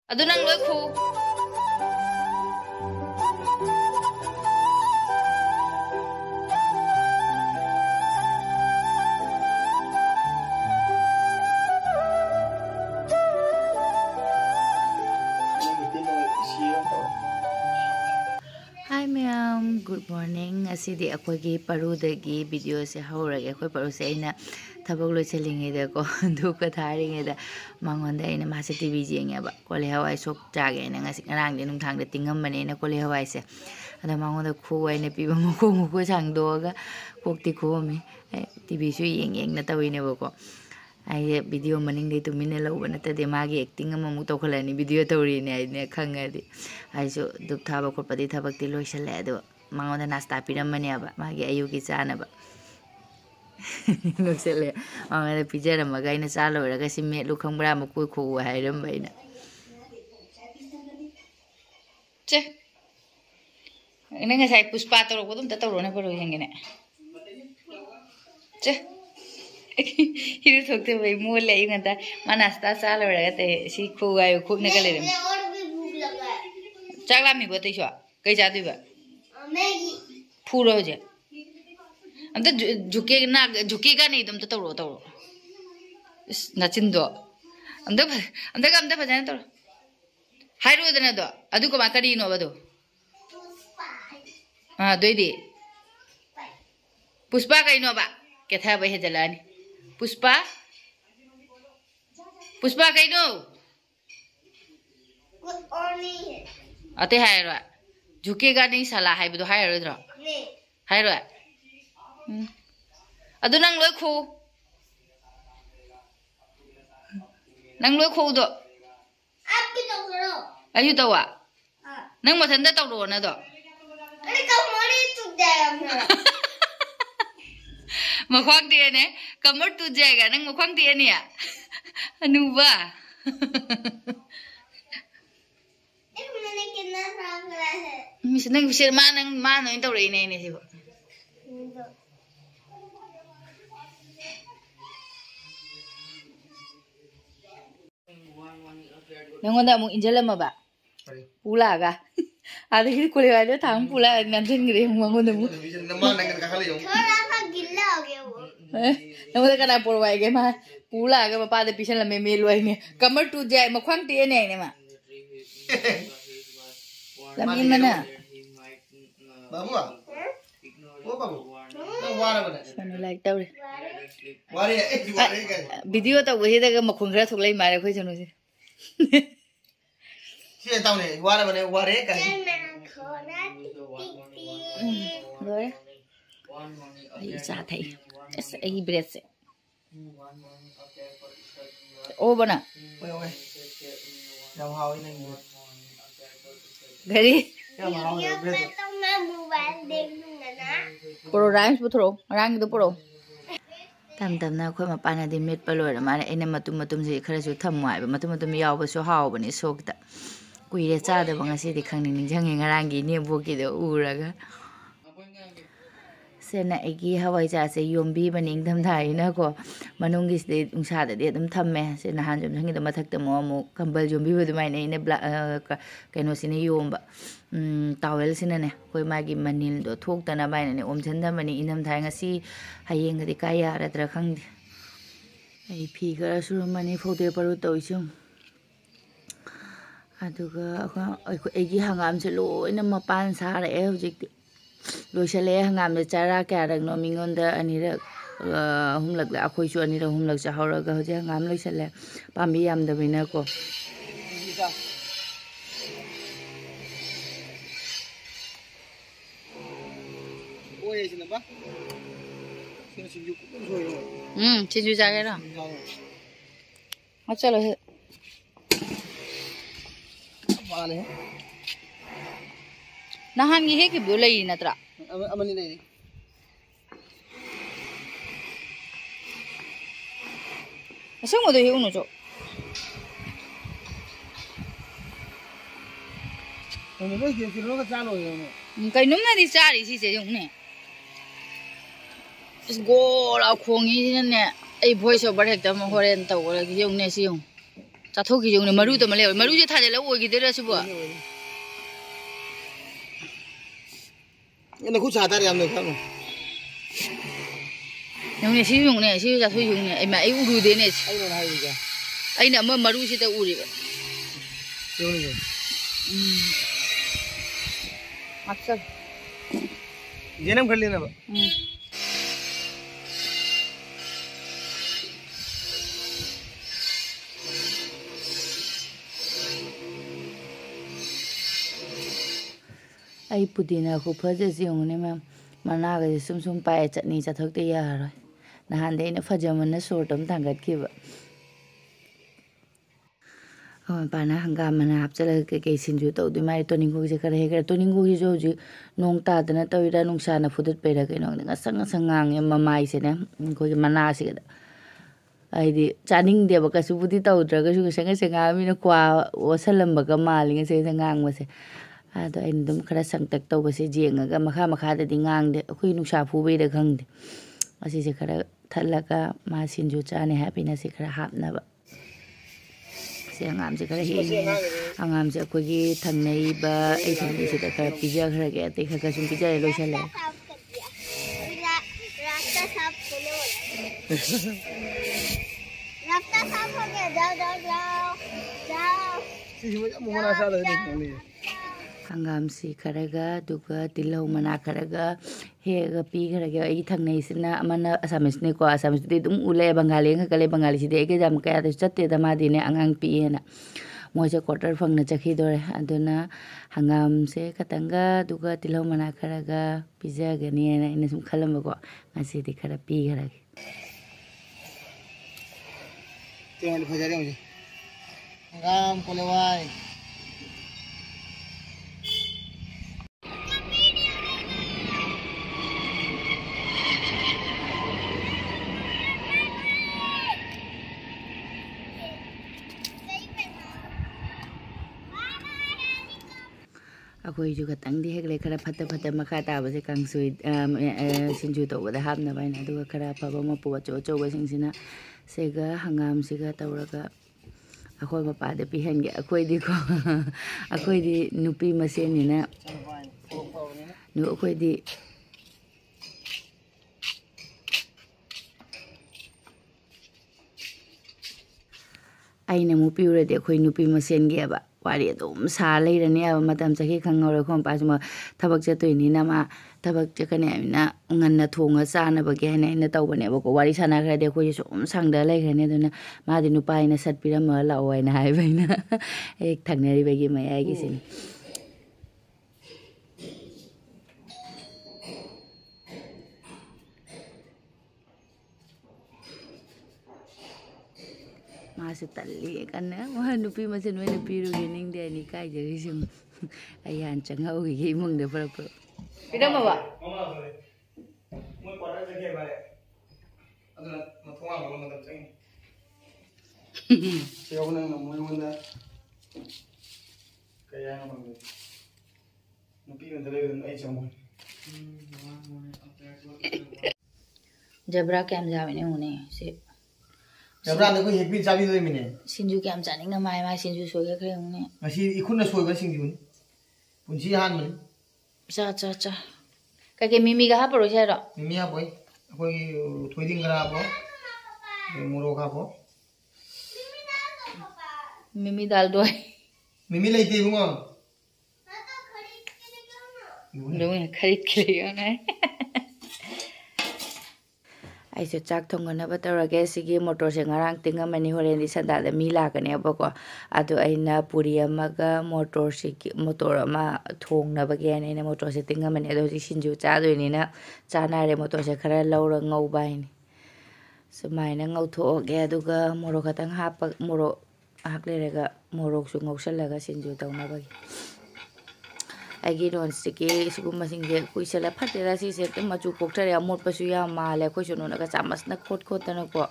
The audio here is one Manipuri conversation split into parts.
Adu nang loi khu. Hi ma'am, good morning. Asidi akogi paru dagi video se haurage akoi paru se aina thabak loi chelinge da ko duka tharinge da mangonda aina ma se TV jenge ba kole hawai sok jage aina ngasi ngarang de nung thang de tingam mane na kole hawai se ada mangonda khu aina pi ba ngko ngko chang do ga kokti khu mi TV su yeng yeng na tawine ba ko ai video maning de tumine lo bana ta de magi acting ama mu to khalani video tawri ne ai ne khangadi ai so duk thaba khopadi thabak ti loisale ado mangonda nasta piramani aba magi ayugi chana ba loisale amara pijara magai na chalo raga simme lu khangbra ma koi kho hairam baina che nanga sai puspa to ro dum ta to ro na paro hengene che hiru thokte bhai mo le nganta manasta sala raga te si khu ayo khu ne kale ram और भी भूख लगा है chakla mi bote sho kai ja diba Maggi phuro je amta झुकेगा नहीं तुम तो तोड़ो नचिंदो amta भजन तोड़ो हाइरो दना दो अदु को माकड़ी नो बदो हां दोइदी पुष्पा कइनो बा केथा बहे जलानी पुष्पा कइनो कुछ और नहीं है अते हाइरो झुकेगा नहीं साला हाइबदो हाइरो द्रो नहीं हाइरो अदु नंग लोय खो दो आप भी तो करो अयु तवा हां नंग मथंदा तौरो ना दो अरे कमरे टूट जाएगा मेरा मखवांग दिए ने कमर टूट जाएगा नंग मखवांग दिए ने या अनुबा एक मैंने कितना साफ करा है मिस नंग विशेर मा नंग तौरो ने ने सिबो नंगोंदा मु इंजलमबा पुलागा आदि कुलेवाले थांग पुला नंजनगरे मंगोंदा मु थोड़ा सा गिल्ला हो गया वो नंगोंदा कना पोरवाई गे मा पुलागा मपा दे पिशन लमे मेलवाई ने कमर टूट जाए मखवांग टे ने मा लमीन मना बाबुआ ओ बाबू वारा बना सनु लाइक तवरे वारे का वीडियो तो वही तक मखुन खरा थोक लै मारे खोइ जनु से से ताउने वारा बने वारे का मैं खोना टिकटी rồi ai ra thầy ai bread से ô bana ओए ओए जाओ हाउ नहीं घरी क्या हाउ ये मैं तो मैं मोबाइल देख लूंगा ना pro rhymes putro rang do pro tam na khoi ma pana di met paloi ra mane ene matum je khara su tham wai ba matum yaw ba so haw ba ni sok ta kuire cha da ba ngasi di khangning ning jang ngarang gi ne bo ki do uraga sena egi hawai cha se yombi baning tham thai na ko manung gi se ungsa da de dum tham me se na han jom sangi da mathak ta mo kambal yombi ba dumai ne ne kaino sine yomba tawel sina ne koi magi manil do thok ta na bai ne om chan da mani inam thai ngasi hayeng ga di kaya ra tra khang di ai phi ga su mani phote paru to isung aduga egi hangam se loina mapan sa ra e hojik loisale hangam de chara kya rang no mingonda anira humlak la akhoi chu anira humlak cha hawraga hoje hangam loisale pambi yam da bina ko ओए सिना बा सिना सिंजु को सोयो चिंजू जागे ना चलो वाले नहान गी हे कि बोले नत्रा अमनी नहीं असंग मदो हे उनो जो उन्हें कोई किलो का चालो है उन्हें कई नुम ना दी चारी सी से युने इस गोल आ खोंगी ने ए वॉइस ओवर हेक्टा म होरेन तवरा युने सी यु चाथोकी जोने मरु तो मले मरु जे थाजे ल ओगी देरा सिबो ये कुछ आता रे हमने खानो नोने सी जोने सी चाथो जोने ए मा ए उरु दे ने आई ना हाई जा आई ना म मरु सि त उरि बे जोने अच्छा जन्म कर लेना बा आई पुदीना को फजे जियोने मैम मना गे सुम सुम पाए चटनी चाथोकते यारो नहान देने फजमन सोटम थांगत खिबा पाना हंगाम मना हपचल के सिंजु तौदि माइ तोनिंगो जे करे हेगर तोनिंगो जी जो जी नोंग तादना तविरा नुंसाना फुदत पेरा केनो ngसंग संगांग ममाइ से ने को मना से आइदि चानिंग देबा कसुबुदि तौद्रगा सु संग संगा मिना क्वा ओसलंबगा मालिंग से संगांग मसे आदो इन दम खरा संगतक तौबसे जेंगा मखा मखा दि ngang de अखुइ नुसा फुबे de khang de asi se खरा थलगा मा सिंजु चाने हैप्पीनेस से खरा हापनाबा से angam se खरा हे angam se अखोगी थंगनैबा ए थंगनै से खरा पिजा खरा के ते खरा सुम पिजा लोइसले रास्ता साफ हो गया जाओ जाओ जाओ जाओ मोहना सा दे हंगाम सी खरगा दुगा तिलौ मना खरगा हेगा पी खरगा आई थंगनै सिना अमना असामिस ने को असामिस दे दुम उले बंगाली खकले बंगाली सी दे के जाम का द चत्ते द मा दिने अंगांग पी हेना मोजे क्वार्टर फंगना चखी दोरे अदुना हंगाम से खतंगा दुगा तिलौ मना खरगा पिजा गनी हेना इन सुम खलम को ngasi di खरा पी खरगे तेल भजा मुझे हंगाम कोलेवाई अखोई जो खतंग दि हेगले खरा फत फत मखा ताबसे कांगसुई सिंजु तौबदा हाबना बाइना दुगा खरा फबा मपु चो चो बसिंगसिना सेगा हंगाम सिगा तौरगा अखोई मपादे पिहनगे अखोई दि को अखोई दि नुपी मसेनिना नु अखोई दि आइना मु पिउरदे अखोई नुपी मसेनगे बा वारी अदुम सा लेरने अब मतम चखि खंगौर खोम पासम थबक चतोइनी नमा थबक चकने आइना ngन्ना थोंगा चानबगे हैना इन तौबने बको वारी साना खरदे खोइ सोम सांगदा लेखने दुना मादि नुपाइना सटपिरम लाओ हैना हाइबैना एक थंगनरि बगे मयागी सिन मासे तल्ली कन्ना वा नुपी मसेन वे नुपी रुगे निंग दे नि काय जरि सिम अयान चंगाउ गे इमुंग दे पर पिदम बा मोय क्वार्टर जगे बारे अदना मथोंगा बोल मदम चंग सेवना मोय मोंदा कया न मंगे नुपी न दले आई चंग जबरा कैम जावे ने होने से जबरा ने कोई हेपी चाबी दे मिने सिंजु कैम जानिंग माय माय सिंजु सोगे खरे होने मसी इखुन सोयबा सिंजु पुंसी हान मन चा चा चा कके मिमी गा परो छेरो मिमी आ बोय कोई थोइदिंग करा आपो मोरो का पो मिमी दाल दो मिमी लेते बुंगो खरीद के लियो ना ऐसे चाक थोंगनबा तौरगे सिगी मोटर से ngarang tingamani horendi sandada mi lakane abako adu aina puri amaga motor se motor ama thongnabage aina motor se tingamani adu sinju chadoini na chanare motor se khara laura ngauba ini sumaina ngauthoge aduga morok khatang hapa morok haklerega morok su ngausallaga sinju tawnabagi आगे नॉन स्टिकी सिगुम सिंगे कुइसला फटेरा सी से त मचु पोक्थरे अमोट पसु या माले खोइ सुनो न चामस न खोट खोटन को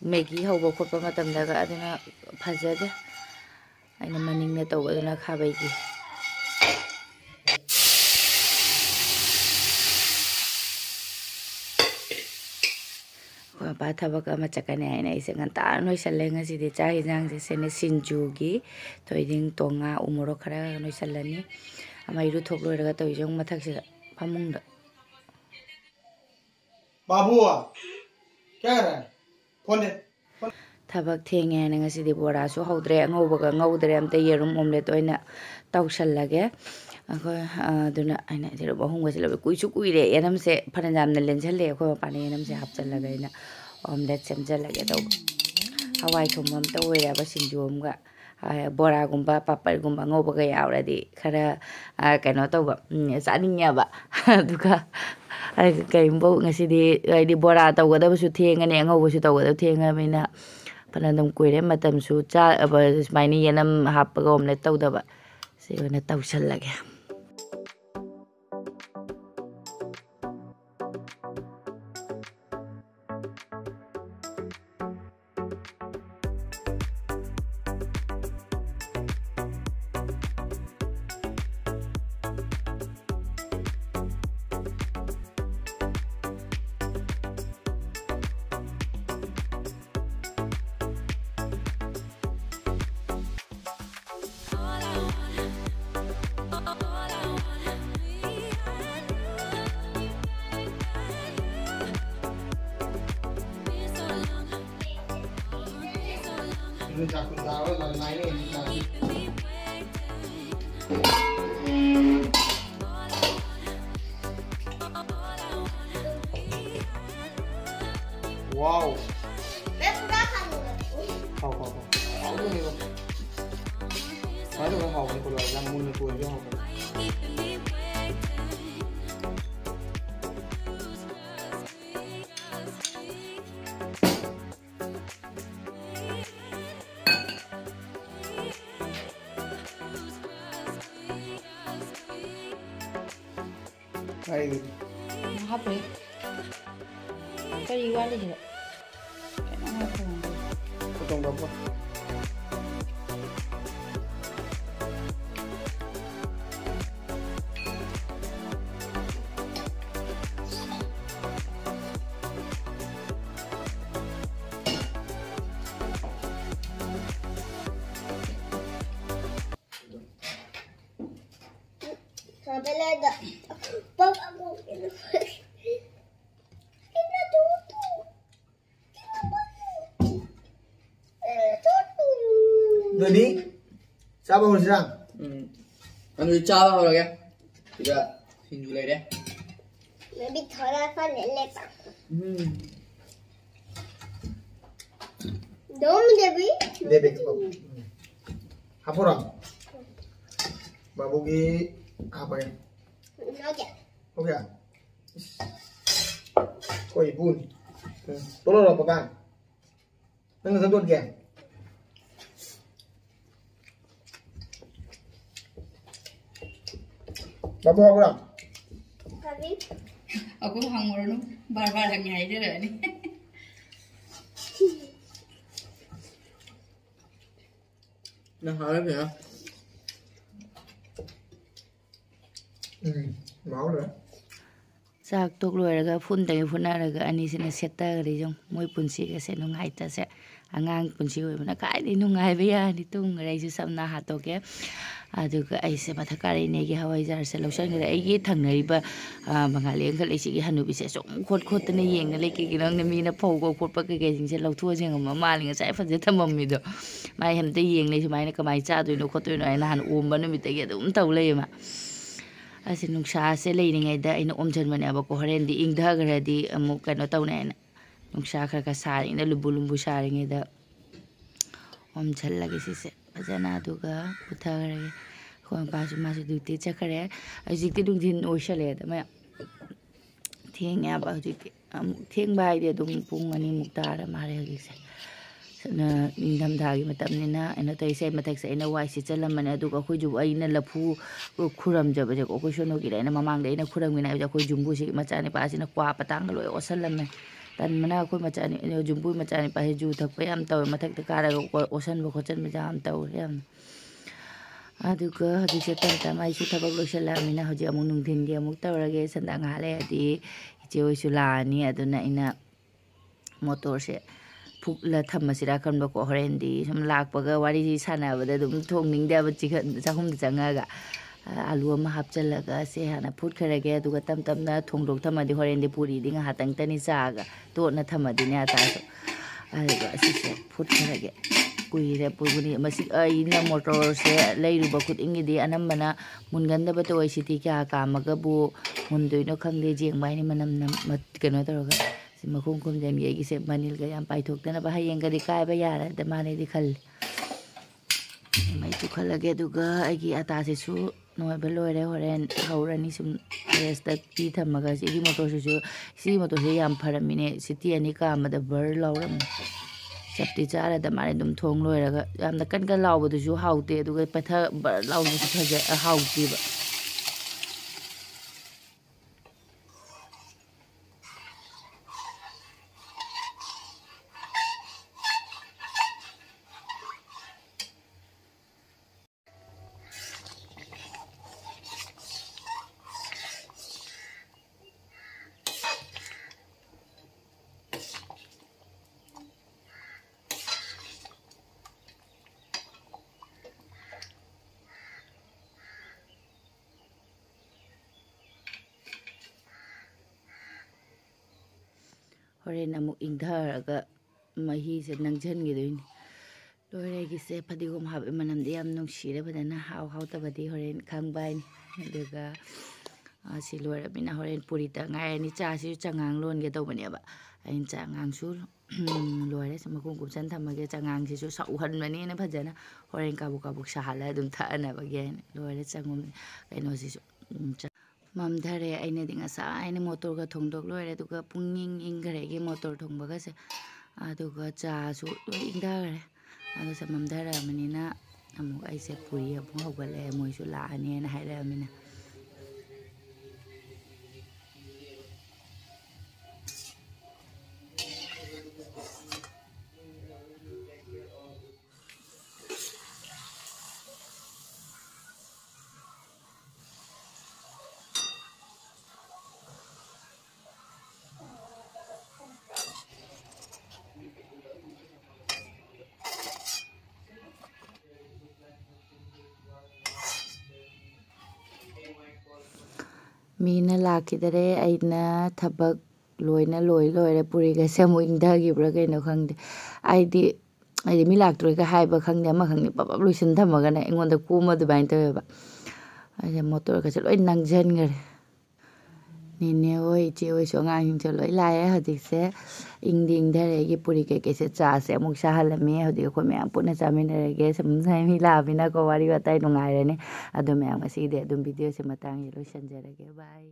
मैगी हौबो खोप मतम दगा अदना फजदे आइना मनिंग ने तौबदना खाबैगी ꯑꯩꯈꯣꯏ ꯃꯄꯥ ꯊꯕꯛ ꯑꯃ ꯆꯠꯀꯅꯤ ꯍꯥꯏꯅ ꯑꯩꯁꯦ ꯉꯟꯇꯥꯅ ꯂꯣꯏꯁꯜꯂꯦ ꯉꯁꯤꯗꯤ ꯆꯥꯛ ꯌꯦꯟꯁꯥꯡꯁꯦ ꯁꯦꯅ ꯁꯤꯡꯖꯨꯒꯤ ꯊꯣꯏꯗꯤꯡ ꯇꯣꯉꯥ ꯎ ꯃꯣꯔꯣꯛ ꯈꯔ ꯂꯣꯏꯁꯜꯂꯅꯤ ꯃꯩꯔꯨ ꯊꯣꯛ ꯂꯣꯏꯔꯒ ꯇꯧꯔꯤꯁꯦ ꯃꯊꯛꯁꯤꯗ ꯐꯃꯨꯡꯗ बाबू क्या कर रहा है फोन दे ꯊꯕꯛ ꯊꯦꯡꯉꯦ ꯍꯥꯏꯅ ꯉꯁꯤꯗꯤ ꯕꯣꯔꯥꯁꯨ ꯍꯧꯗ꯭ꯔꯦ ꯑꯉꯧꯕꯒ ꯉꯧꯗ꯭ꯔꯦ ꯑꯝꯇ ꯌꯦꯔꯨꯝ ꯑꯣꯝꯂꯦꯠ ꯑꯣꯏꯅ ꯇꯧꯁꯜꯂꯒꯦ ꯑꯩꯈꯣꯏ ꯑꯗꯨꯅ ꯑꯩꯅ ꯌꯦꯔꯨꯝ ꯑꯍꯨꯝꯒꯁꯦ ꯂꯧꯋꯦ ꯀꯨꯏꯁꯨ ꯀꯨꯏꯔꯦ ꯌꯦꯅꯝꯁꯦ ꯐꯅ ꯌꯥꯝꯅ ꯂꯦꯟꯁꯜꯂꯦ ꯑꯩꯈꯣꯏ ꯃꯄꯥꯟꯅ ꯌꯦꯅꯝꯁꯦ ꯍꯥꯞꯆꯜꯂꯒ ꯑꯩꯅ ꯑꯣꯝꯂꯦꯠ ꯁꯦꯝꯖꯜꯂꯒꯦ ꯇꯧꯕ ꯍꯋꯥꯏ ꯊꯣꯡꯕ ꯑꯝꯇ ꯑꯣꯏꯔꯦꯕ ꯁꯤꯡꯖꯨ ꯑꯃꯒ ꯕꯣꯔꯥꯒꯨꯝꯕ ꯄꯥꯄꯔꯒꯨꯝꯕ ꯑꯉꯧꯕꯒ ꯌꯥꯎꯔꯗꯤ ꯈꯔ ꯀꯩꯅꯣ ꯇꯧꯕ ꯆꯥꯅꯤꯡꯉꯦꯕ ꯑꯗꯨꯒ ꯀꯩꯒꯨꯝꯕ ꯉꯁꯤꯗꯤ ꯍꯥꯏꯗꯤ ꯕꯣꯔꯥ ꯇꯧꯒꯗꯕꯁꯨ ꯊꯦꯡꯉꯅꯤ ꯑꯉꯧꯕꯁꯨ ꯇꯧꯒꯗꯕ ꯊꯦꯡꯉꯕꯅꯤꯅ ꯐꯅ ꯑꯗꯨꯝ ꯀꯨꯏꯔꯦ ꯃꯇꯝꯁꯨ ꯁꯨꯃꯥꯏꯅ ꯌꯦꯅꯝ ꯍꯥꯞꯄꯒ ꯑꯣꯝꯂꯦꯠ ꯇꯧꯗꯕ ꯁꯤ ꯑꯣꯏꯅ ꯇꯧꯁꯜꯂꯒꯦ वाओ मैं पूरा खा लूंगा खाओ खाओ खाओ तो नहीं तो खाओ नहीं कोई यार मुंह में कोई जो खाओ Veerdeep. Hapre. Kari wali sila. Kaya Makhowang. Potong berapa? Sampai leda. Papa aku ini. Ini tutu. Tutu. Jadi, siapa mau serang? Anh चावा हो गया ठीक है सिंजू ले रहे मैं भी थोड़ा सा ले लेता हूँ दो मुझे भी दे दे बाबू apa orang babu ki apa ya okay oke ya koi bun tolong apa kan nang sentuh dia babu apa orang कभी Aku hangurno bar-bar lagi aja deh nih. ना हारे पे ना mau rồi Sak tok loiraga phun dagi phunaraga anisina settagari jong moi punsiga se nungaita se angang punsi oibna kaidi nungaiba yani tungra isu samna hatoke aduga aise mathakari negi hawai jar se losangre aigi thangnariba bangali angal isigi hanubi se som khot khotna yenga leki girang mina phaugo khotpa ke ge jing se lawthu jeng ma malinga sai faje thamammi do mai hamte yeng le sumaina kamai cha doino khotoino aina han umba numite ge dum tawleima Asi nungsa se leiringaida aina omjanmane abako horendi ingdagradi amuk kano tawnaina nungsa khara saringda lumbu saringaida omjallagi sise fajana aduga puthagrage khon pasu masu duty chakhare ajikti dungdin oisale da ma thengya ba ajikti thengba haide dum pung ani muktara mare hagise na ningdam dhagi matamnina aina taise mathak se aina waisi chalamane aduga khoi ju aina lafu khuram jabe je ko shono gi aina mamang de aina khuram gi na ja khoi jumbu si machani pa sina kwa patang loi osalame tan mana khoi machani jumbu machani pa ju thak pa yam taw mathak ta kara osan bo khochan me jam taw yam aduga hadi se tan ta mai su thabak loisalamina hoji amung nungthin gi amuk tawrage sandang hale adi iche oisu lani aduna ina ꯃꯣꯇꯣꯔꯁꯦ ꯐꯨꯛꯂ ꯊꯝꯃꯁꯤꯔꯥ ꯈꯟꯕꯀꯣ ꯍꯣꯔꯦꯟꯗꯤ ꯁꯨꯝ ꯂꯥꯛꯄꯒ ꯋꯥꯔꯤ ꯁꯥꯟꯅꯕꯗ ꯑꯗꯨꯝ ꯊꯣꯡꯅꯤꯡꯗꯦꯕ ꯆꯥꯛꯈꯨꯝꯗ ꯆꯪꯉꯒ ꯑꯂꯨ ꯑꯃ ꯍꯥꯞꯆꯤꯜꯂꯒ ꯁꯦ ꯍꯥꯟꯅ ꯐꯨꯠꯈ꯭ꯔꯒꯦ ꯑꯗꯨꯒ ꯇꯞ ꯇꯞꯅ ꯊꯣꯡꯗꯣꯛ ꯊꯝꯃꯗꯤ ꯍꯣꯔꯦꯟꯗꯤ ꯄꯨꯔꯤꯗꯤ ꯉꯥꯏꯍꯥꯛꯇꯪꯇꯅꯤ ꯆꯥꯒ ꯇꯣꯠꯅ ꯊꯝꯃꯗꯤꯅꯦ ꯑꯇꯥꯁꯨ ꯑꯗꯨꯒ ꯑꯁꯤꯁꯦ ꯐꯨꯠꯈ꯭ꯔꯒꯦ ꯀꯨꯏꯔꯦ ꯄꯨꯕꯅꯤ ꯃꯁꯤ ꯑꯩꯅ ꯃꯣꯇꯣꯔꯁꯦ ꯂꯩꯔꯨꯕ ꯈꯨꯗꯤꯡꯒꯤꯗꯤ ꯑꯅꯝꯕꯅ ꯃꯨꯟꯒꯟꯗꯕ ꯇꯧꯋꯦ ꯁꯤꯇꯤ ꯀꯌꯥ ꯀꯥꯝꯃꯒꯕꯨ ꯃꯨꯟꯗꯣꯏꯅꯣ ꯈꯪꯗꯦ ꯖꯦꯡꯕ ꯍꯥꯏꯅꯤ ꯃꯅꯝ ꯀꯩꯅꯣ ꯇꯧꯔꯒ ꯁꯤ ꯃꯈꯨꯝ ꯈꯨꯝꯖꯤꯟꯒꯤ ꯑꯩꯒꯤꯁꯦ ꯃꯅꯤꯜꯒ ꯌꯥꯝ ꯄꯥꯏꯊꯣꯛꯇꯅꯕ ꯍꯌꯦꯡꯒꯗꯤ ꯀꯥꯏꯕ ꯌꯥꯔꯗ ꯃꯥꯅꯦꯗꯤ ꯈꯜꯂꯤ ꯃꯩ ꯆꯨꯈꯠꯂꯒꯦ ꯑꯗꯨꯒ ꯑꯩꯒꯤ ꯑꯇꯥꯁꯤꯁꯨ ꯅꯣꯏꯕ ꯂꯣꯏꯔꯦ ꯍꯣꯔꯦꯟ ꯍꯧꯔꯅꯤ ꯁꯨꯝ ꯔꯦꯁꯇ ꯄꯤ ꯊꯝꯃꯒ ꯁꯤꯒꯤ ꯃꯣꯇꯣꯔꯁꯦ ꯌꯥꯝ ꯐꯔꯝꯃꯤꯅꯦ ꯁꯤꯇꯤ 2 ꯀꯥꯝꯕꯗ ꯕꯔ ꯂꯥꯎꯔꯝꯃꯤ ꯆꯞꯇꯤ ꯆꯥꯔꯗ ꯃꯥꯅ ꯑꯗꯨꯝ ꯊꯣꯡ ꯂꯣꯏꯔꯒ ꯌꯥꯝꯅ ꯀꯟ ꯂꯥꯎꯕꯗꯨꯁꯨ ꯍꯥꯎꯇꯦ ꯑꯗꯨꯒ ꯕꯔ ꯂꯥꯎꯕꯗꯨꯁꯨ ꯍꯥꯎꯇꯦꯕ ꯍꯣꯔꯦꯟ ꯑꯃꯨꯛ ꯏꯪꯊꯔꯒ ꯃꯍꯤꯁꯦ ꯅꯪꯁꯤꯟꯈꯤꯗꯣꯏꯅꯤ ꯂꯣꯏꯔꯦ ꯑꯩꯒꯤꯁꯦ ꯐꯗꯤꯒꯣꯝ ꯍꯥꯞꯄꯦ ꯃꯅꯝꯗꯤ ꯌꯥꯝ ꯅꯨꯡꯁꯤꯔꯦ ꯐꯖꯅ ꯍꯥꯎꯇꯕꯗꯤ ꯍꯣꯔꯦꯟ ꯈꯪꯕ ꯍꯥꯏꯅꯤ ꯑꯗꯨꯒ ꯁꯤ ꯂꯣꯏꯔꯕꯅꯤꯅ ꯍꯣꯔꯦꯟ ꯄꯨꯔꯤꯇ ꯉꯥꯏꯔꯅꯤ ꯆꯥꯁꯤꯁꯨ ꯆꯉꯥꯡ ꯂꯣꯟꯒꯦ ꯇꯧꯕꯅꯦꯕ ꯑꯩꯅ ꯆꯉꯥꯡꯁꯨ ꯂꯣꯏꯔꯦ ꯃꯈꯨꯝ ꯀꯨꯞꯁꯟ ꯊꯝꯃꯒꯦ ꯆꯉꯥꯡꯁꯤꯁꯨ ꯁꯧꯍꯟꯕꯅꯦꯅ ꯐꯖꯅ ꯍꯣꯔꯦꯟ ꯀꯥꯕꯨꯛ ꯀꯥꯕꯨꯛ ꯁꯥꯍꯜꯂꯒ ꯑꯗꯨꯝ ꯊꯛꯑꯅꯕꯒꯤ ꯍꯥꯏꯅ ꯂꯣꯏꯔꯦ ꯀꯩꯅꯣꯁꯤꯁꯨ ꯃꯝꯊꯔꯦ ꯑꯩꯅꯗꯤ ꯉꯁꯥꯏꯅ ꯃꯣꯇꯣꯔꯒ ꯊꯣꯡꯗꯣꯛ ꯂꯣꯏꯔꯦ ꯑꯗꯨꯒ ꯄꯨꯡꯏꯪ ꯏꯪꯈ꯭ꯔꯦ ꯑꯩꯒꯤ ꯃꯣꯇꯣꯔ ꯊꯣꯡꯕꯒꯁꯦ ꯑꯗꯨꯒ ꯆꯥꯁꯨ ꯂꯣꯏ ꯏꯪꯊꯈ꯭ꯔꯦ ꯑꯗꯨꯁꯨ ꯃꯝꯊꯔꯛꯑꯕꯅꯤꯅ ꯑꯃꯨꯛ ꯑꯩꯁꯦ ꯄꯨꯔꯤ ꯑꯃꯨꯛ ꯍꯧꯒꯠꯂꯛꯑꯦ ꯃꯣꯏꯁꯨ ꯂꯥꯛꯑꯅꯤꯅ ꯍꯥꯏꯔꯛꯑꯃꯤꯅ ꯃꯤꯅ ꯂꯥꯛꯈꯤꯗꯔꯦ ꯑꯩꯅ ꯊꯕꯛ ꯂꯣꯏꯅ ꯂꯣꯏꯔꯦ ꯄꯨꯔꯤꯒꯁꯦ ꯑꯃꯨꯛ ꯏꯪꯊꯈꯤꯕ꯭ꯔꯥ ꯀꯩꯅꯣ ꯈꯪꯗꯦ ꯑꯩꯗꯤ ꯃꯤ ꯂꯥꯛꯇ꯭ꯔꯣꯏꯒ ꯍꯥꯏꯕ ꯈꯪꯗꯦ ꯑꯃ ꯈꯪꯗꯦ ꯄꯞ ꯂꯣꯏꯁꯤꯟ ꯊꯝꯃꯒꯅꯦ ꯑꯩꯉꯣꯟꯗ ꯀꯣꯝꯕ ꯑꯗꯨꯃꯥꯏꯅ ꯇꯧꯋꯦꯕ ꯑꯩꯁꯦ ꯃꯣꯇꯣꯔꯒꯁꯦ ꯂꯣꯏ ꯅꯪꯁꯤꯟꯈꯔꯦ ꯅꯦꯅꯦ ꯍꯣꯏ ꯏꯆꯦ ꯍꯣꯏꯁꯨ ꯑꯉꯥꯡꯁꯤꯡꯁꯨ ꯂꯣꯏ ꯂꯥꯛꯑꯦ ꯍꯧꯖꯤꯛꯁꯦ ꯏꯪꯗꯤ ꯏꯪꯊꯔꯦ ꯑꯩꯒꯤ ꯄꯨꯔꯤ ꯀꯩꯀꯩꯁꯦ ꯆꯥꯁꯦ ꯑꯃꯨꯛ ꯁꯥꯍꯜꯂꯝꯃꯤ ꯍꯧꯖꯤꯛ ꯑꯩꯈꯣꯏ ꯃꯌꯥꯝ ꯄꯨꯟꯅ ꯆꯥꯃꯤꯟꯅꯔꯒꯦ ꯁꯨꯝ ꯃꯤ ꯂꯥꯛꯑꯃꯤꯅꯀꯣ ꯋꯥꯔꯤ ꯋꯥꯇꯥꯏ ꯅꯨꯡꯉꯥꯏꯔꯅꯤ ꯑꯗꯨ ꯃꯌꯥꯝ ꯉꯁꯤꯒꯤꯗꯤ ꯑꯗꯨꯝ ꯚꯤꯗꯤꯑꯣꯁꯦ ꯃꯇꯥꯡꯁꯦ ꯂꯣꯏꯁꯤꯟꯖꯔꯒꯦ ꯕꯥꯏ